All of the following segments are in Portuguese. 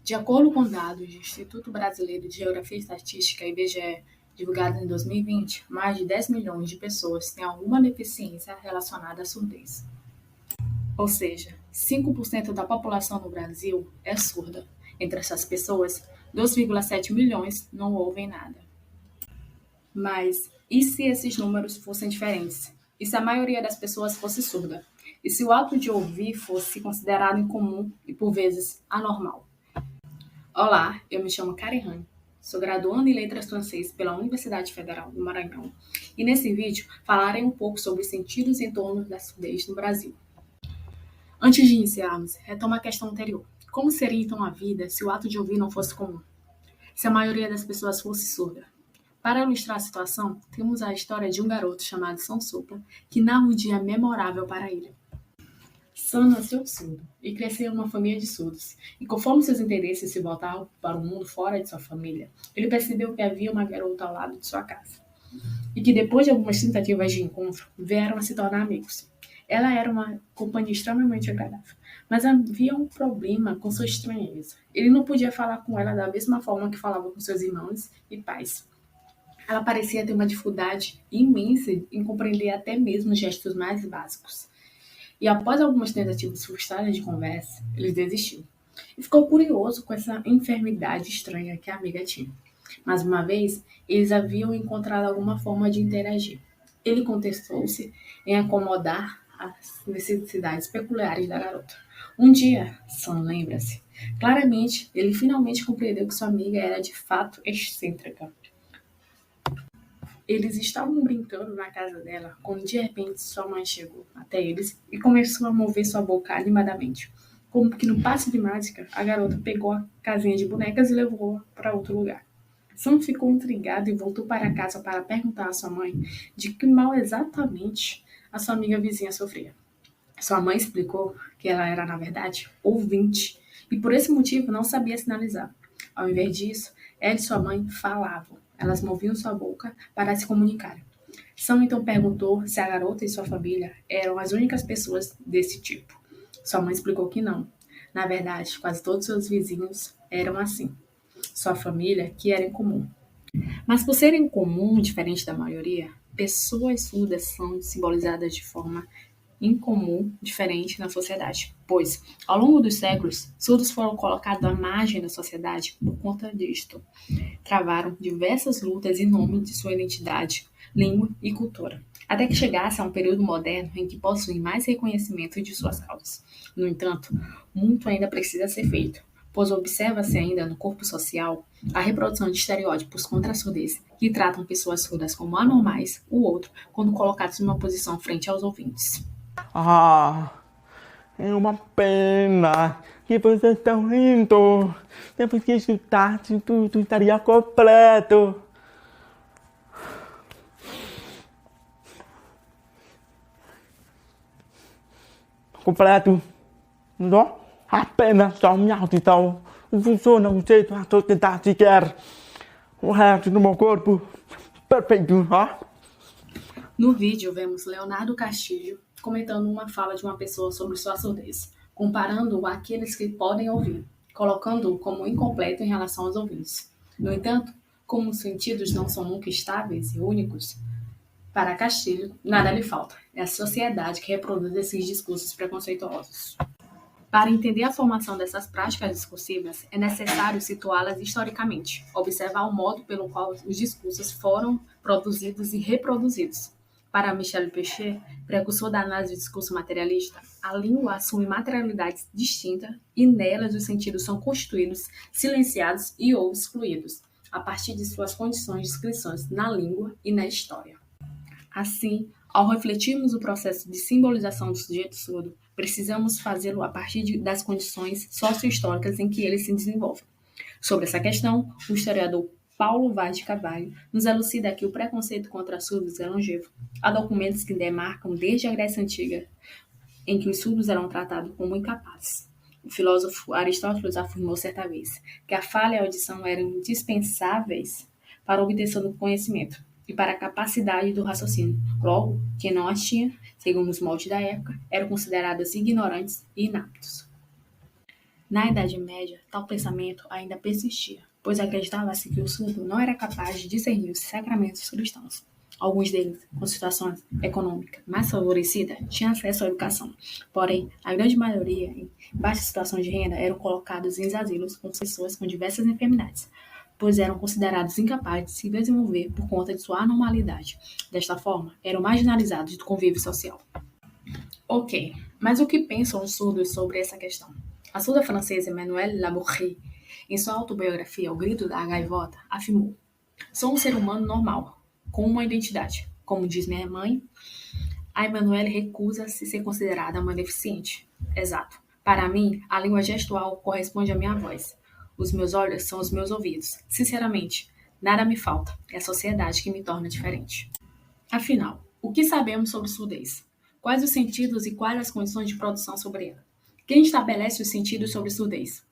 De acordo com dados do Instituto Brasileiro de Geografia e Estatística, IBGE, divulgados em 2020, mais de 10 milhões de pessoas têm alguma deficiência relacionada à surdez. Ou seja, 5% da população no Brasil é surda. Entre essas pessoas, 2,7 milhões não ouvem nada. Mas e se esses números fossem diferentes? E se a maioria das pessoas fosse surda? E se o ato de ouvir fosse considerado incomum e, por vezes, anormal? Olá, eu me chamo Karen, sou graduanda em Letras Francês pela Universidade Federal do Maranhão e nesse vídeo falarei um pouco sobre os sentidos em torno da surdez no Brasil. Antes de iniciarmos, retoma a questão anterior. Como seria então a vida se o ato de ouvir não fosse comum? Se a maioria das pessoas fosse surda? Para ilustrar a situação, temos a história de um garoto chamado Sam Supla, que narra um dia memorável para ele. Sam nasceu surdo e cresceu em uma família de surdos, e conforme seus interesses se voltavam para o mundo fora de sua família, ele percebeu que havia uma garota ao lado de sua casa, e que depois de algumas tentativas de encontro, vieram a se tornar amigos. Ela era uma companhia extremamente agradável, mas havia um problema com sua estranheza. Ele não podia falar com ela da mesma forma que falava com seus irmãos e pais. Ela parecia ter uma dificuldade imensa em compreender até mesmo os gestos mais básicos. E após algumas tentativas frustradas de conversa, ele desistiu. E ficou curioso com essa enfermidade estranha que a amiga tinha. Mais uma vez, eles haviam encontrado alguma forma de interagir. Ele contestou-se em acomodar as necessidades peculiares da garota. Um dia, Sam lembra-se, claramente, ele finalmente compreendeu que sua amiga era de fato excêntrica. Eles estavam brincando na casa dela quando de repente sua mãe chegou até eles e começou a mover sua boca animadamente. Como que no passe de mágica, a garota pegou a casinha de bonecas e levou-a para outro lugar. Sam ficou intrigado e voltou para casa para perguntar à sua mãe de que mal exatamente a sua amiga vizinha sofria. Sua mãe explicou que ela era, na verdade, ouvinte e por esse motivo não sabia sinalizar. Ao invés disso, ela e sua mãe falavam. Elas moviam sua boca para se comunicar. Sam então perguntou se a garota e sua família eram as únicas pessoas desse tipo. Sua mãe explicou que não. Na verdade, quase todos seus vizinhos eram assim. Sua família, que era incomum. Mas por serem comum, diferente da maioria, pessoas surdas são simbolizadas de forma incomum, diferente na sociedade, pois, ao longo dos séculos, surdos foram colocados à margem da sociedade por conta disto. Travaram diversas lutas em nome de sua identidade, língua e cultura, até que chegasse a um período moderno em que possuem mais reconhecimento de suas causas. No entanto, muito ainda precisa ser feito, pois observa-se ainda no corpo social a reprodução de estereótipos contra a surdez, que tratam pessoas surdas como anormais, o outro, quando colocados numa posição frente aos ouvintes. É uma pena que vocês estão rindo. Depois que escutasse tudo, estaria completo. Completo. Não? Apenas só minha audição não funciona do jeito a sociedade quer. O resto do meu corpo, perfeito, ó. No vídeo, vemos Leonardo Castilho comentando uma fala de uma pessoa sobre sua surdez, comparando-o àqueles que podem ouvir, colocando-o como incompleto em relação aos ouvintes. No entanto, como os sentidos não são nunca estáveis e únicos, para Castilho, nada lhe falta. É a sociedade que reproduz esses discursos preconceituosos. Para entender a formação dessas práticas discursivas, é necessário situá-las historicamente, observar o modo pelo qual os discursos foram produzidos e reproduzidos. Para Michel Pechet, precursor da análise do discurso materialista, a língua assume materialidades distintas e nelas os sentidos são constituídos, silenciados e ou excluídos, a partir de suas condições de inscrições na língua e na história. Assim, ao refletirmos o processo de simbolização do sujeito surdo, precisamos fazê-lo a partir das condições socio-históricas em que ele se desenvolve. Sobre essa questão, o historiador Paulo Vaz de Carvalho nos elucida que o preconceito contra surdos é longevo. Há documentos que demarcam desde a Grécia Antiga, em que os surdos eram tratados como incapazes. O filósofo Aristóteles afirmou certa vez que a fala e a audição eram indispensáveis para a obtenção do conhecimento e para a capacidade do raciocínio. Logo, quem não as tinha, segundo os moldes da época, eram considerados ignorantes e inaptos. Na Idade Média, tal pensamento ainda persistia, pois acreditava-se que o surdo não era capaz de discernir os sacramentos cristãos. Alguns deles, com situação econômica mais favorecida, tinham acesso à educação. Porém, a grande maioria, em baixa situação de renda, eram colocados em asilos com pessoas com diversas enfermidades, pois eram considerados incapazes de se desenvolver por conta de sua anormalidade. Desta forma, eram marginalizados do convívio social. Ok, mas o que pensam os surdos sobre essa questão? A surda francesa Emmanuelle Labouré, em sua autobiografia O Grito da Gaivota, afirmou: "Sou um ser humano normal, com uma identidade. Como diz minha mãe, a Emmanuelle recusa-se ser considerada uma deficiente. Exato. Para mim, a língua gestual corresponde à minha voz. Os meus olhos são os meus ouvidos. Sinceramente, nada me falta. É a sociedade que me torna diferente." Afinal, o que sabemos sobre surdez? Quais os sentidos e quais as condições de produção sobre ela? Quem estabelece os sentidos sobre surdez?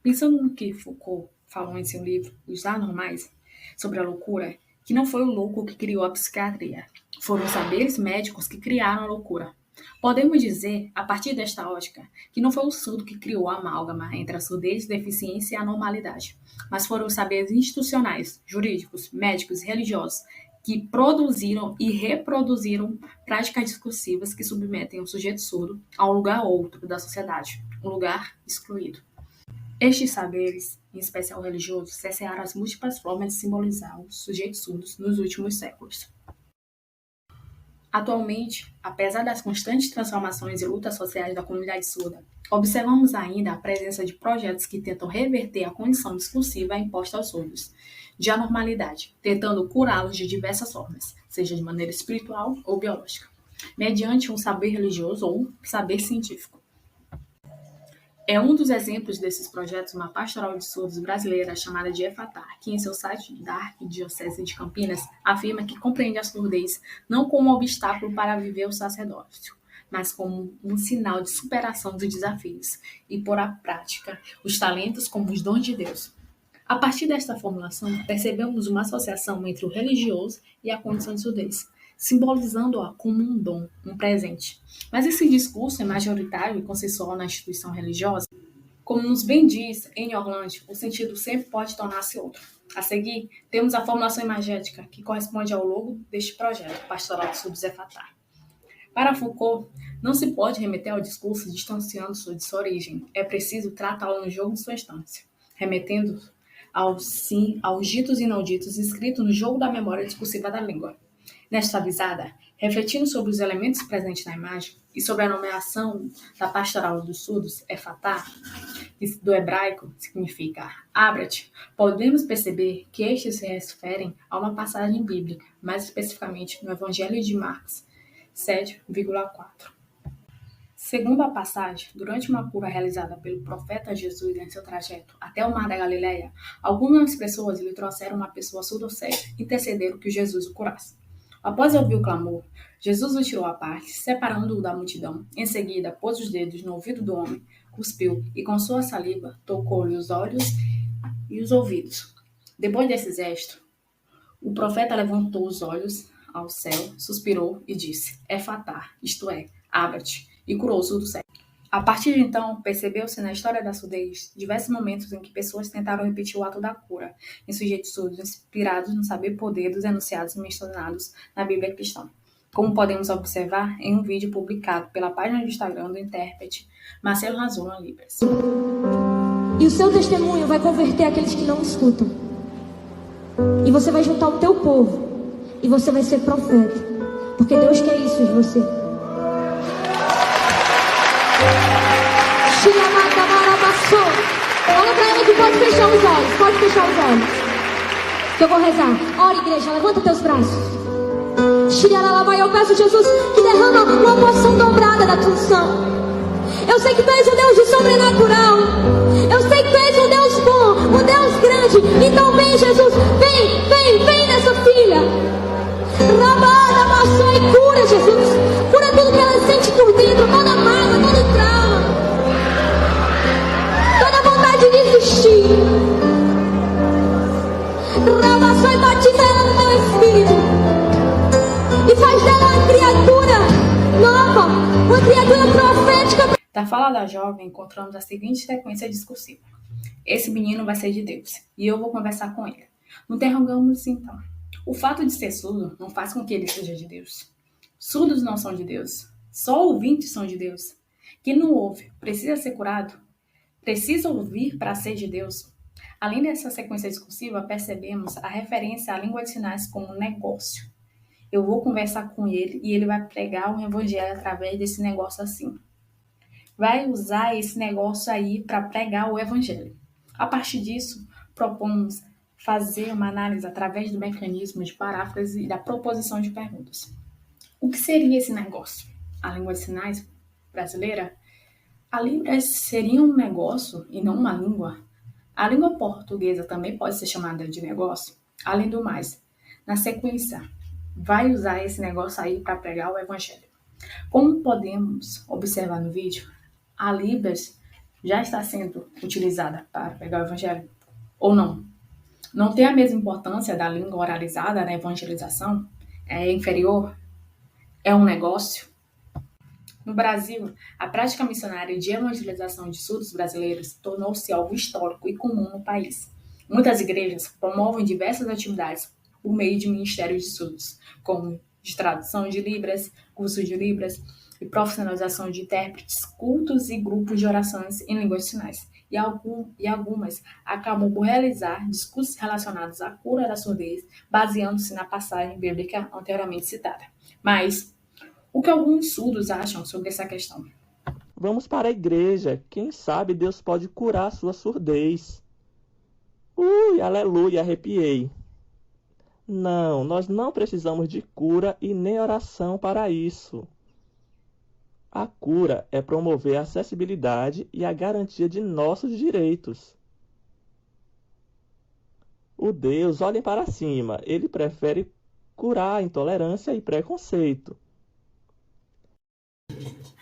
Pensando no que Foucault falou em seu livro Os Anormais, sobre a loucura, que não foi o louco que criou a psiquiatria, foram os saberes médicos que criaram a loucura. Podemos dizer, a partir desta ótica, que não foi o surdo que criou a amálgama entre a surdez, deficiência e a normalidade, mas foram os saberes institucionais, jurídicos, médicos e religiosos que produziram e reproduziram práticas discursivas que submetem o sujeito surdo a um lugar outro da sociedade, um lugar excluído. Estes saberes, em especial religiosos, cessaram as múltiplas formas de simbolizar os sujeitos surdos nos últimos séculos. Atualmente, apesar das constantes transformações e lutas sociais da comunidade surda, observamos ainda a presença de projetos que tentam reverter a condição discursiva imposta aos surdos, de anormalidade, tentando curá-los de diversas formas, seja de maneira espiritual ou biológica, mediante um saber religioso ou um saber científico. É um dos exemplos desses projetos uma pastoral de surdos brasileira chamada de Efatá, que em seu site da Arquidiocese de Campinas afirma que compreende a surdez não como um obstáculo para viver o sacerdócio, mas como um sinal de superação dos desafios e pôr à prática os talentos como os dons de Deus. A partir desta formulação, percebemos uma associação entre o religioso e a condição de surdez, simbolizando-a como um dom, um presente. Mas esse discurso é majoritário e consensual na instituição religiosa? Como nos bem diz N. Orlandi, o sentido sempre pode tornar-se outro. A seguir, temos a formulação imagética, que corresponde ao logo deste projeto, Pastoral de Surdos Efatá. Para Foucault, não se pode remeter ao discurso distanciando-se de sua origem, é preciso tratá-lo no jogo de sua instância, remetendo aos ditos e não ditos escritos no jogo da memória discursiva da língua. Nesta visada, refletindo sobre os elementos presentes na imagem e sobre a nomeação da pastoral dos surdos, Efatá, que do hebraico significa abra-te, podemos perceber que estes se referem a uma passagem bíblica, mais especificamente no Evangelho de Marcos 7,4. Segundo a passagem, durante uma cura realizada pelo profeta Jesus em seu trajeto até o Mar da Galileia, algumas pessoas lhe trouxeram uma pessoa surdo-cega e intercederam que Jesus o curasse. Após ouvir o clamor, Jesus o tirou à parte, separando-o da multidão. Em seguida, pôs os dedos no ouvido do homem, cuspiu e com sua saliva tocou-lhe os olhos e os ouvidos. Depois desse gesto, o profeta levantou os olhos ao céu, suspirou e disse: Efatá, isto é, abra-te, e curou o surdo cego. A partir de então, percebeu-se na história da surdez diversos momentos em que pessoas tentaram repetir o ato da cura em sujeitos surdos inspirados no saber-poder dos enunciados mencionados na Bíblia cristã, como podemos observar em um vídeo publicado pela página do Instagram do intérprete Marcelo Razona Libras. E o seu testemunho vai converter aqueles que não escutam. E você vai juntar o teu povo. E você vai ser profeta. Porque Deus quer isso de você. Olha pra ela que pode fechar os olhos. Pode fechar os olhos. Que eu vou rezar. Ora, igreja, levanta teus braços. Eu peço, Jesus, que derrama uma porção dobrada da tua unção. Eu sei que tu és um Deus de sobrenatural. Eu sei que tu és um Deus bom, um Deus grande. Então vem, Jesus, vem nessa filha. Rabada, maçã e cura, Jesus. Cura tudo que ela sente por dentro, toda mágoa, todo trauma, toda vontade de desistir. Rabaçou e batiza ela no teu espírito. E faz dela uma criatura nova, uma criatura profética. Da fala da jovem, encontramos a seguinte sequência discursiva. Esse menino vai ser de Deus, e eu vou conversar com ele. Nos interrogamos então. O fato de ser surdo não faz com que ele seja de Deus. Surdos não são de Deus. Só ouvintes são de Deus. Quem não ouve precisa ser curado? Precisa ouvir para ser de Deus? Além dessa sequência discursiva, percebemos a referência à língua de sinais como negócio. Eu vou conversar com ele e ele vai pregar o evangelho através desse negócio assim. Vai usar esse negócio aí para pregar o evangelho. A partir disso, propomos fazer uma análise através do mecanismo de paráfrase e da proposição de perguntas. O que seria esse negócio? A língua de sinais brasileira? A Libras seria um negócio e não uma língua? A língua portuguesa também pode ser chamada de negócio? Além do mais, na sequência, vai usar esse negócio aí para pregar o evangelho. Como podemos observar no vídeo, a Libras já está sendo utilizada para pregar o evangelho ou não? Não tem a mesma importância da língua oralizada na evangelização? É inferior? É um negócio? No Brasil, a prática missionária de evangelização de surdos brasileiros tornou-se algo histórico e comum no país. Muitas igrejas promovem diversas atividades por meio de ministérios de surdos, como de tradução de Libras, curso de Libras e profissionalização de intérpretes, cultos e grupos de orações em línguas de sinais. E algumas acabam por realizar discursos relacionados à cura da surdez, baseando-se na passagem bíblica anteriormente citada. Mas o que alguns surdos acham sobre essa questão? Vamos para a igreja. Quem sabe Deus pode curar a sua surdez. Ui, aleluia, arrepiei. Não, nós não precisamos de cura e nem oração para isso. A cura é promover a acessibilidade e a garantia de nossos direitos. O Deus, olhem para cima, ele prefere curar a intolerância e preconceito.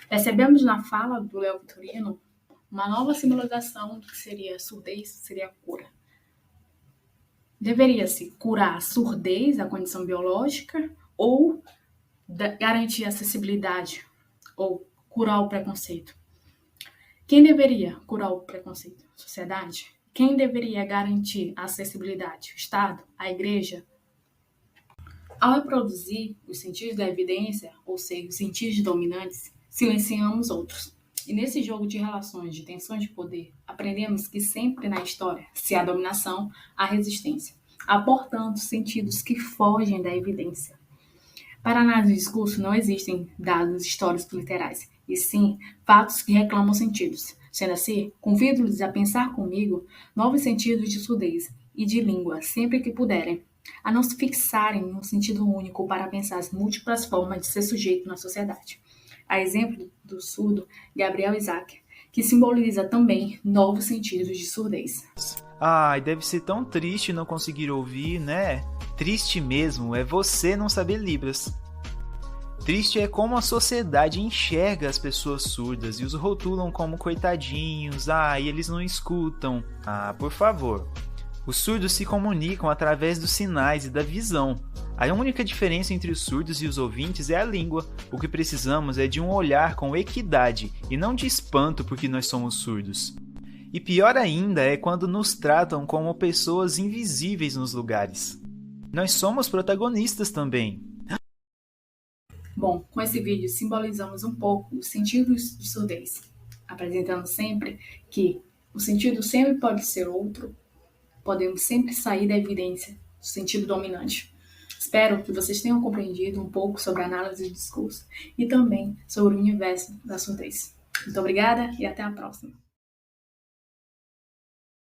Percebemos na fala do Léo Vitorino uma nova simbolização do que seria surdez, seria cura. Deveria-se curar a surdez, a condição biológica, ou garantir a acessibilidade, ou curar o preconceito? Quem deveria curar o preconceito? A sociedade? Quem deveria garantir a acessibilidade? O Estado? A Igreja? Ao reproduzir os sentidos da evidência, ou seja, os sentidos dominantes, silenciamos outros. E nesse jogo de relações, de tensões de poder, aprendemos que sempre na história, se há dominação, há resistência. Há, portanto, sentidos que fogem da evidência. Para análise do discurso não existem dados históricos literais, e sim fatos que reclamam sentidos. Sendo assim, convido-los a pensar comigo novos sentidos de surdez e de língua, sempre que puderem, a não se fixarem em um sentido único para pensar as múltiplas formas de ser sujeito na sociedade. A exemplo do surdo Gabriel Isaac, que simboliza também novos sentidos de surdez. Ai, deve ser tão triste não conseguir ouvir, né? Triste mesmo é você não saber Libras. Triste é como a sociedade enxerga as pessoas surdas e os rotulam como coitadinhos, e eles não escutam. Por favor. Os surdos se comunicam através dos sinais e da visão. A única diferença entre os surdos e os ouvintes é a língua. O que precisamos é de um olhar com equidade e não de espanto porque nós somos surdos. E pior ainda é quando nos tratam como pessoas invisíveis nos lugares. Nós somos protagonistas também. Bom, com esse vídeo simbolizamos um pouco os sentidos de surdez, apresentando sempre que o sentido sempre pode ser outro, podemos sempre sair da evidência do sentido dominante. Espero que vocês tenham compreendido um pouco sobre a análise de discurso e também sobre o universo da surdez. Muito obrigada e até a próxima.